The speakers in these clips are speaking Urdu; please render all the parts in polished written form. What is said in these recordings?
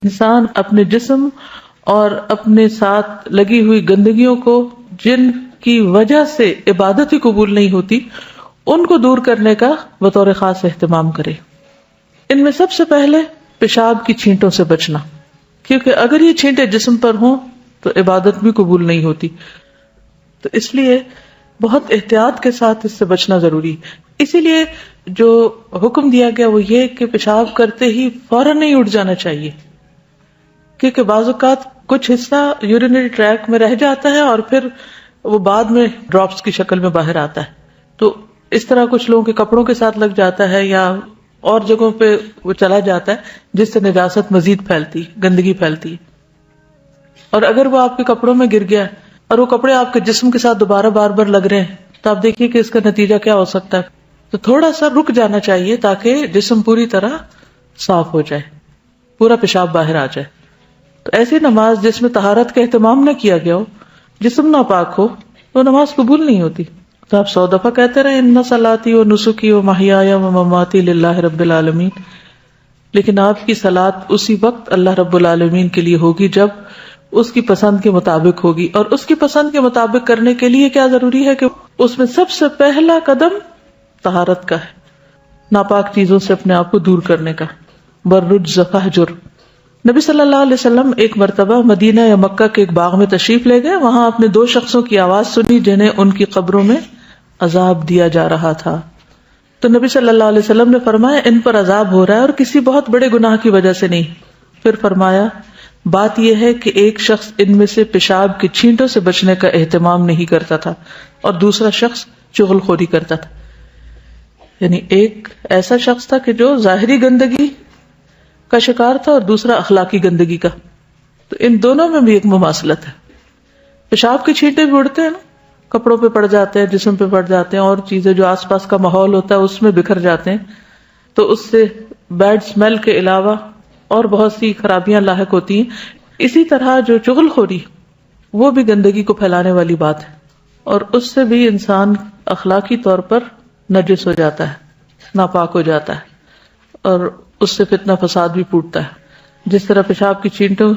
انسان اپنے جسم اور اپنے ساتھ لگی ہوئی گندگیوں کو، جن کی وجہ سے عبادت ہی قبول نہیں ہوتی، ان کو دور کرنے کا بطور خاص اہتمام کرے۔ ان میں سب سے پہلے پیشاب کی چھینٹوں سے بچنا، کیونکہ اگر یہ چھینٹیں جسم پر ہوں تو عبادت بھی قبول نہیں ہوتی، تو اس لیے بہت احتیاط کے ساتھ اس سے بچنا ضروری ہے۔ اسی لیے جو حکم دیا گیا وہ یہ کہ پیشاب کرتے ہی فوراً نہیں اٹھ جانا چاہیے، کیونکہ بعض اوقات کچھ حصہ یورینری ٹریک میں رہ جاتا ہے اور پھر وہ بعد میں ڈراپس کی شکل میں باہر آتا ہے، تو اس طرح کچھ لوگوں کے کپڑوں کے ساتھ لگ جاتا ہے یا اور جگہوں پہ وہ چلا جاتا ہے، جس سے نجاست مزید پھیلتی، گندگی پھیلتی ہے۔ اور اگر وہ آپ کے کپڑوں میں گر گیا اور وہ کپڑے آپ کے جسم کے ساتھ دوبارہ بار بار لگ رہے ہیں، تو آپ دیکھیے کہ اس کا نتیجہ کیا ہو سکتا ہے۔ تو تھوڑا سا رک جانا چاہیے تاکہ جسم پوری طرح صاف ہو جائے، پورا پیشاب باہر آ جائے۔ تو ایسی نماز جس میں طہارت کا اہتمام نہ کیا گیا ہو، جسم ناپاک ہو، وہ نماز قبول نہیں ہوتی۔ تو آپ 100 دفعہ کہتے رہے ان صلاتی و نسکی و محیایا و مماتی للہ رب العالمین، لیکن آپ کی صلاۃ اسی وقت اللہ رب العالمین کے لیے ہوگی جب اس کی پسند کے مطابق ہوگی، اور اس کی پسند کے مطابق کرنے کے لیے کیا ضروری ہے کہ اس میں سب سے پہلا قدم طہارت کا ہے، ناپاک چیزوں سے اپنے آپ کو دور کرنے کا۔ بررجز فہجر۔ نبی صلی اللہ علیہ وسلم ایک مرتبہ مدینہ یا مکہ کے ایک باغ میں تشریف لے گئے، وہاں آپ نے 2 شخصوں کی آواز سنی جنہیں ان کی قبروں میں عذاب دیا جا رہا تھا۔ تو نبی صلی اللہ علیہ وسلم نے فرمایا ان پر عذاب ہو رہا ہے اور کسی بہت بڑے گناہ کی وجہ سے نہیں۔ پھر فرمایا بات یہ ہے کہ ایک شخص ان میں سے پیشاب کی چھینٹوں سے بچنے کا اہتمام نہیں کرتا تھا اور دوسرا شخص چغل خوری کرتا تھا۔ یعنی ایک ایسا شخص تھا کہ جو ظاہری گندگی کا شکار تھا اور دوسرا اخلاقی گندگی کا، تو ان دونوں میں بھی ایک مماثلت ہے۔ پیشاب کی چھینٹیں بھی اڑتے ہیں نا، کپڑوں پہ پڑ جاتے ہیں، جسم پہ پڑ جاتے ہیں، اور چیزیں جو آس پاس کا ماحول ہوتا ہے اس میں بکھر جاتے ہیں، تو اس سے بیڈ اسمیل کے علاوہ اور بہت سی خرابیاں لاحق ہوتی ہیں۔ اسی طرح جو چغل خوری، وہ بھی گندگی کو پھیلانے والی بات ہے، اور اس سے بھی انسان اخلاقی طور پر نجس ہو جاتا ہے، ناپاک ہو جاتا ہے، اور اس سے فتنہ فساد بھی پھوٹتا ہے۔ جس طرح پیشاب کی چھینٹوں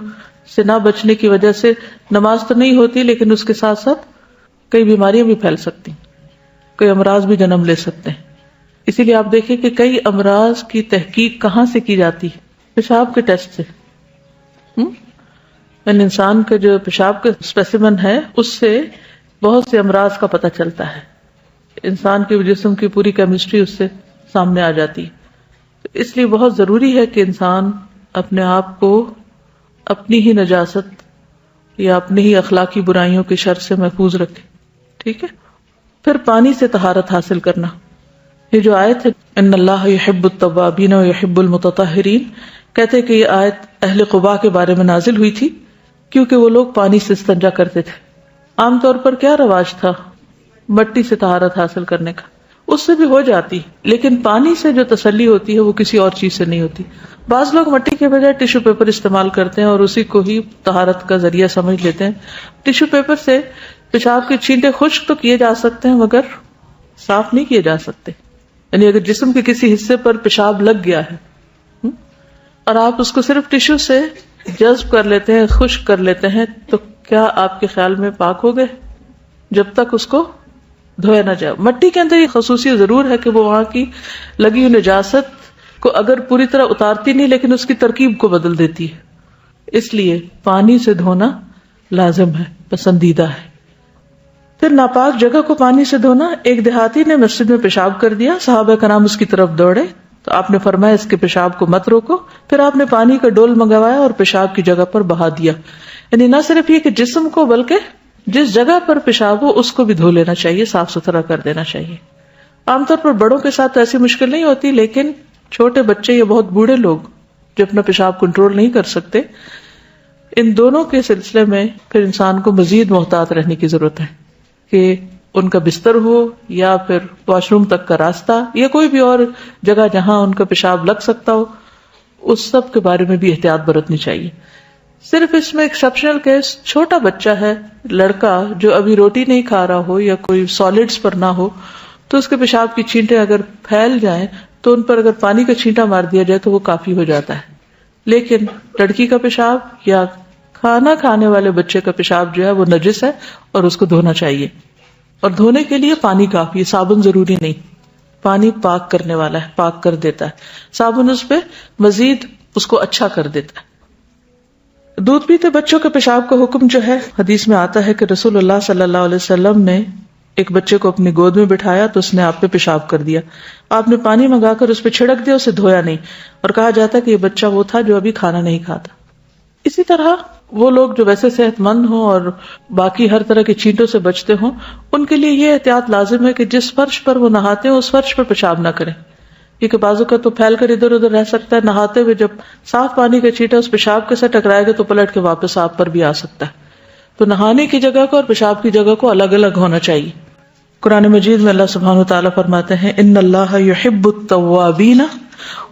سے نہ بچنے کی وجہ سے نماز تو نہیں ہوتی، لیکن اس کے ساتھ ساتھ کئی بیماریاں بھی پھیل سکتی، کئی امراض بھی جنم لے سکتے ہیں۔ اسی لیے آپ دیکھیں کہ کئی امراض کی تحقیق کہاں سے کی جاتی ہے؟ پیشاب کے ٹیسٹ سے۔ یعنی انسان کا جو پیشاب کا اسپیسیمن ہے اس سے بہت سے امراض کا پتہ چلتا ہے، انسان کے جسم کی پوری کیمسٹری اس سے سامنے آ جاتی ہے۔ اس لیے بہت ضروری ہے کہ انسان اپنے آپ کو اپنی ہی نجاست یا اپنی ہی اخلاقی برائیوں کے شر سے محفوظ رکھے، ٹھیک ہے۔ پھر پانی سے طہارت حاصل کرنا۔ یہ جو آیت ہے ان اللہ یحب التوابین و یحب المتطہرین، کہتے کہ یہ آیت اہل قباء کے بارے میں نازل ہوئی تھی کیونکہ وہ لوگ پانی سے استنجا کرتے تھے۔ عام طور پر کیا رواج تھا؟ مٹی سے طہارت حاصل کرنے کا، اس سے بھی ہو جاتی، لیکن پانی سے جو تسلی ہوتی ہے وہ کسی اور چیز سے نہیں ہوتی۔ بعض لوگ مٹی کے بجائے ٹیشو پیپر استعمال کرتے ہیں اور اسی کو ہی طہارت کا ذریعہ سمجھ لیتے ہیں۔ ٹیشو پیپر سے پیشاب کی چھینٹیں خشک تو کیے جا سکتے ہیں مگر صاف نہیں کیے جا سکتے۔ یعنی اگر جسم کے کسی حصے پر پیشاب لگ گیا ہے اور آپ اس کو صرف ٹیشو سے جذب کر لیتے ہیں، خشک کر لیتے ہیں، تو کیا آپ کے خیال میں پاک ہو گئے؟ جب تک اس کو دھویا نہ جائے۔ مٹی کے اندر یہ خصوصیت ضرور ہے کہ وہ وہاں کی لگی ہوئی نجاست کو اگر پوری طرح اتارتی نہیں لیکن اس کی ترکیب کو بدل دیتی ہے، اس لیے پانی سے دھونا لازم ہے، پسندیدہ ہے۔ پھر ناپاک جگہ کو پانی سے دھونا۔ ایک دیہاتی نے مسجد میں پیشاب کر دیا، صحابہ کرام اس کی طرف دوڑے تو آپ نے فرمایا اس کے پیشاب کو مت روکو۔ پھر آپ نے پانی کا ڈول منگوایا اور پیشاب کی جگہ پر بہا دیا۔ یعنی نہ صرف یہ کہ جسم کو بلکہ جس جگہ پر پیشاب ہو اس کو بھی دھو لینا چاہیے، صاف ستھرا کر دینا چاہیے۔ عام طور پر بڑوں کے ساتھ ایسی مشکل نہیں ہوتی، لیکن چھوٹے بچے یا بہت بوڑھے لوگ جو اپنا پیشاب کنٹرول نہیں کر سکتے، ان دونوں کے سلسلے میں پھر انسان کو مزید محتاط رہنے کی ضرورت ہے کہ ان کا بستر ہو یا پھر واش روم تک کا راستہ یا کوئی بھی اور جگہ جہاں ان کا پیشاب لگ سکتا ہو، اس سب کے بارے میں بھی احتیاط برتنی چاہیے۔ صرف اس میں ایکسیپشنل کیس چھوٹا بچہ ہے، لڑکا جو ابھی روٹی نہیں کھا رہا ہو یا کوئی سالڈز پر نہ ہو، تو اس کے پیشاب کی چھینٹیں اگر پھیل جائیں تو ان پر اگر پانی کا چھینٹا مار دیا جائے تو وہ کافی ہو جاتا ہے۔ لیکن لڑکی کا پیشاب یا کھانا کھانے والے بچے کا پیشاب جو ہے وہ نجس ہے اور اس کو دھونا چاہیے. اور دھونے کے لیے پانی کافی ہے، صابن ضروری نہیں. پانی پاک کرنے والا ہے، پاک کر دیتا ہے. صابن اس پہ مزید اس کو اچھا کر دیتا ہے. دودھ پیتے بچوں کے پیشاب کا حکم جو ہے حدیث میں آتا ہے کہ رسول اللہ صلی اللہ علیہ وسلم نے ایک بچے کو اپنی گود میں بٹھایا تو اس نے آپ پہ پیشاب کر دیا. آپ نے پانی منگا کر اس پہ چھڑک دیا، اسے دھویا نہیں، اور کہا جاتا کہ یہ بچہ وہ تھا جو ابھی کھانا نہیں کھاتا. اسی طرح وہ لوگ جو ویسے صحت مند ہوں اور باقی ہر طرح کے چینٹوں سے بچتے ہوں، ان کے لیے یہ احتیاط لازم ہے کہ جس فرش پر وہ نہاتے ہیں اس فرش پر پیشاب نہ کریں، کیونکہ بازو کا تو پھیل کر ادھر ادھر رہ سکتا ہے. نہاتے ہوئے جب صاف پانی کا چینٹا اس پیشاب کے ساتھ ٹکرائے گا تو پلٹ کے واپس آپ پر بھی آ سکتا ہے. تو نہانے کی جگہ کو اور پیشاب کی جگہ کو الگ الگ ہونا چاہیے. قرآن مجید میں اللہ سبحانہ وتعالیٰ فرماتے ہیں ان اللہ یحب التوابین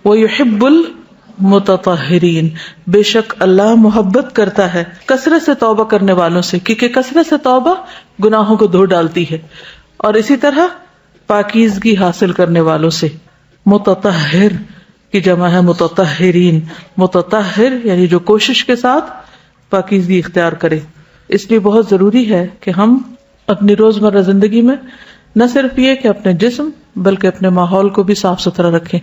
ویحب المتطہرین، بے شک اللہ محبت کرتا ہے کثرت سے توبہ کرنے والوں سے، کیونکہ کثرت سے توبہ گناہوں کو دھو ڈالتی ہے، اور اسی طرح پاکیزگی حاصل کرنے والوں سے. متطہر کی جمع ہے متطہرین. متطہر یعنی جو کوشش کے ساتھ پاکیزگی اختیار کرے. اس لیے بہت ضروری ہے کہ ہم اپنی روزمرہ زندگی میں نہ صرف یہ کہ اپنے جسم بلکہ اپنے ماحول کو بھی صاف ستھرا رکھیں.